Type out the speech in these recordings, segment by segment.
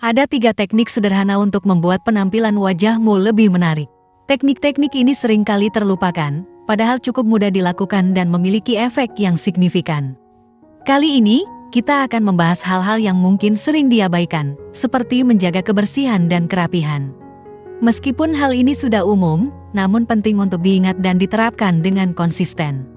Ada 3 teknik sederhana untuk membuat penampilan wajahmu lebih menarik. Teknik-teknik ini seringkali terlupakan, padahal cukup mudah dilakukan dan memiliki efek yang signifikan. Kali ini, kita akan membahas hal-hal yang mungkin sering diabaikan, seperti menjaga kebersihan dan kerapihan. Meskipun hal ini sudah umum, namun penting untuk diingat dan diterapkan dengan konsisten.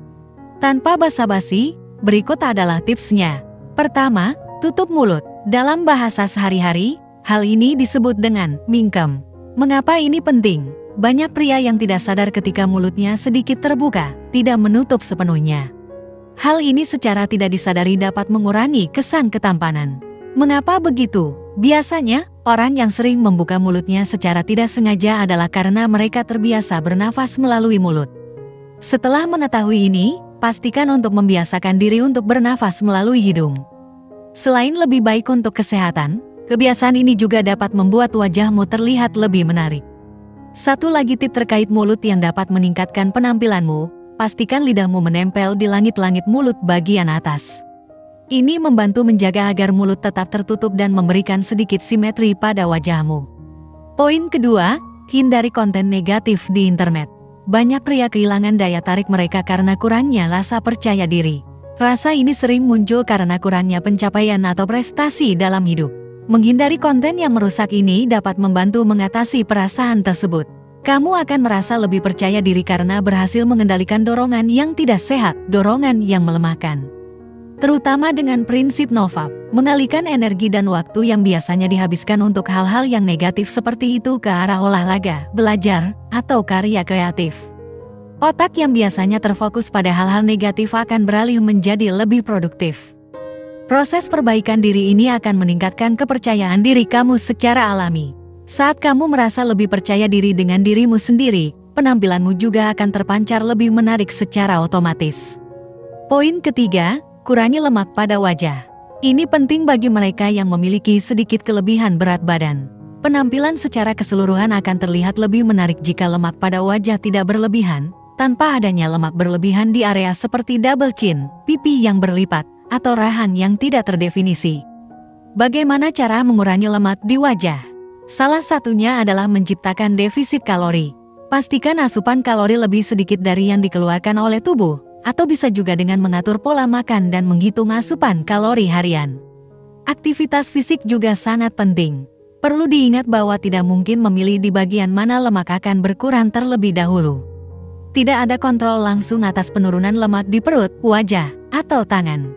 Tanpa basa-basi, berikut adalah tipsnya. Pertama, tutup mulut. Dalam bahasa sehari-hari, hal ini disebut dengan mingkem. Mengapa ini penting? Banyak pria yang tidak sadar ketika mulutnya sedikit terbuka, tidak menutup sepenuhnya. Hal ini secara tidak disadari dapat mengurangi kesan ketampanan. Mengapa begitu? Biasanya, orang yang sering membuka mulutnya secara tidak sengaja adalah karena mereka terbiasa bernafas melalui mulut. Setelah mengetahui ini, pastikan untuk membiasakan diri untuk bernafas melalui hidung. Selain lebih baik untuk kesehatan, kebiasaan ini juga dapat membuat wajahmu terlihat lebih menarik. Satu lagi tip terkait mulut yang dapat meningkatkan penampilanmu, pastikan lidahmu menempel di langit-langit mulut bagian atas. Ini membantu menjaga agar mulut tetap tertutup dan memberikan sedikit simetri pada wajahmu. Poin kedua, hindari konten negatif di internet. Banyak pria kehilangan daya tarik mereka karena kurangnya rasa percaya diri. Rasa ini sering muncul karena kurangnya pencapaian atau prestasi dalam hidup. Menghindari konten yang merusak ini dapat membantu mengatasi perasaan tersebut. Kamu akan merasa lebih percaya diri karena berhasil mengendalikan dorongan yang tidak sehat, dorongan yang melemahkan. Terutama dengan prinsip NoFap, mengalihkan energi dan waktu yang biasanya dihabiskan untuk hal-hal yang negatif seperti itu ke arah olahraga, belajar, atau karya kreatif. Otak yang biasanya terfokus pada hal-hal negatif akan beralih menjadi lebih produktif. Proses perbaikan diri ini akan meningkatkan kepercayaan diri kamu secara alami. Saat kamu merasa lebih percaya diri dengan dirimu sendiri, penampilanmu juga akan terpancar lebih menarik secara otomatis. Poin ketiga, kurangi lemak pada wajah. Ini penting bagi mereka yang memiliki sedikit kelebihan berat badan. Penampilan secara keseluruhan akan terlihat lebih menarik jika lemak pada wajah tidak berlebihan, tanpa adanya lemak berlebihan di area seperti double chin, pipi yang berlipat, atau rahang yang tidak terdefinisi. Bagaimana cara mengurangi lemak di wajah? Salah satunya adalah menciptakan defisit kalori. Pastikan asupan kalori lebih sedikit dari yang dikeluarkan oleh tubuh, atau bisa juga dengan mengatur pola makan dan menghitung asupan kalori harian. Aktivitas fisik juga sangat penting. Perlu diingat bahwa tidak mungkin memilih di bagian mana lemak akan berkurang terlebih dahulu. Tidak ada kontrol langsung atas penurunan lemak di perut, wajah, atau tangan.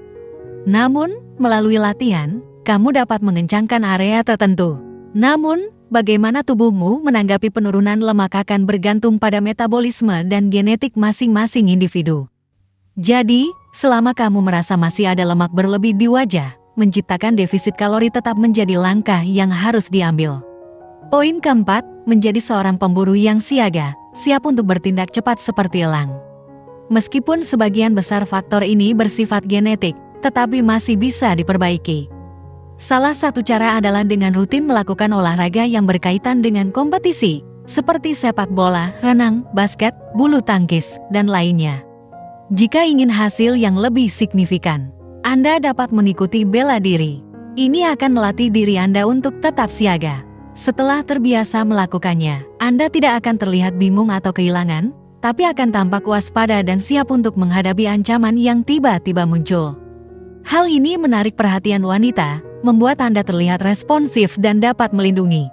Namun, melalui latihan, kamu dapat mengencangkan area tertentu. Namun, bagaimana tubuhmu menanggapi penurunan lemak akan bergantung pada metabolisme dan genetik masing-masing individu. Jadi, selama kamu merasa masih ada lemak berlebih di wajah, menciptakan defisit kalori tetap menjadi langkah yang harus diambil. Poin keempat, menjadi seorang pemburu yang siaga, siap untuk bertindak cepat seperti elang. Meskipun sebagian besar faktor ini bersifat genetik, tetapi masih bisa diperbaiki. Salah satu cara adalah dengan rutin melakukan olahraga yang berkaitan dengan kompetisi, seperti sepak bola, renang, basket, bulu tangkis, dan lainnya. Jika ingin hasil yang lebih signifikan, Anda dapat mengikuti bela diri. Ini akan melatih diri Anda untuk tetap siaga. Setelah terbiasa melakukannya, Anda tidak akan terlihat bingung atau kehilangan, tapi akan tampak waspada dan siap untuk menghadapi ancaman yang tiba-tiba muncul. Hal ini menarik perhatian wanita, membuat Anda terlihat responsif dan dapat melindungi.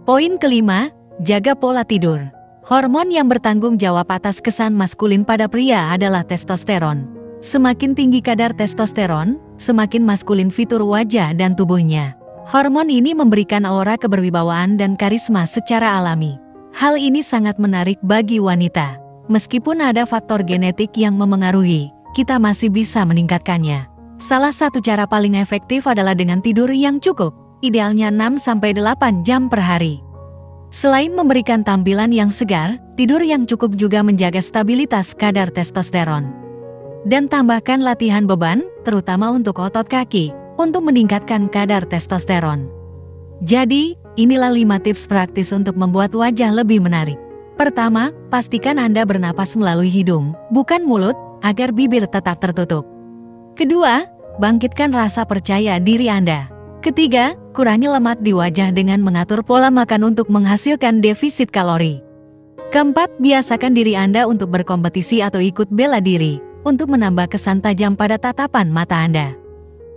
Poin kelima, jaga pola tidur. Hormon yang bertanggung jawab atas kesan maskulin pada pria adalah testosteron. Semakin tinggi kadar testosteron, semakin maskulin fitur wajah dan tubuhnya. Hormon ini memberikan aura keberwibawaan dan karisma secara alami. Hal ini sangat menarik bagi wanita. Meskipun ada faktor genetik yang memengaruhi, kita masih bisa meningkatkannya. Salah satu cara paling efektif adalah dengan tidur yang cukup, idealnya 6-8 jam per hari. Selain memberikan tampilan yang segar, tidur yang cukup juga menjaga stabilitas kadar testosteron. Dan tambahkan latihan beban, terutama untuk otot kaki, untuk meningkatkan kadar testosteron. Jadi, inilah 5 tips praktis untuk membuat wajah lebih menarik. Pertama, pastikan Anda bernapas melalui hidung, bukan mulut, agar bibir tetap tertutup. Kedua, bangkitkan rasa percaya diri Anda. Ketiga, kurangi lemak di wajah dengan mengatur pola makan untuk menghasilkan defisit kalori. Keempat, biasakan diri Anda untuk berkompetisi atau ikut bela diri, untuk menambah kesan tajam pada tatapan mata Anda.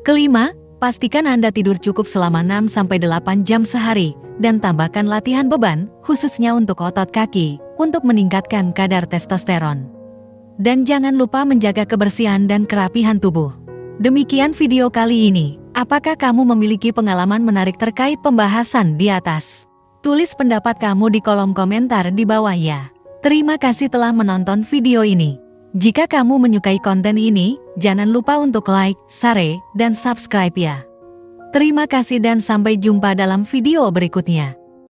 Kelima, pastikan Anda tidur cukup selama 6-8 jam sehari, dan tambahkan latihan beban, khususnya untuk otot kaki, untuk meningkatkan kadar testosteron. Dan jangan lupa menjaga kebersihan dan kerapihan tubuh. Demikian video kali ini. Apakah kamu memiliki pengalaman menarik terkait pembahasan di atas? Tulis pendapat kamu di kolom komentar di bawah ya. Terima kasih telah menonton video ini. Jika kamu menyukai konten ini, jangan lupa untuk like, share, dan subscribe ya. Terima kasih dan sampai jumpa dalam video berikutnya.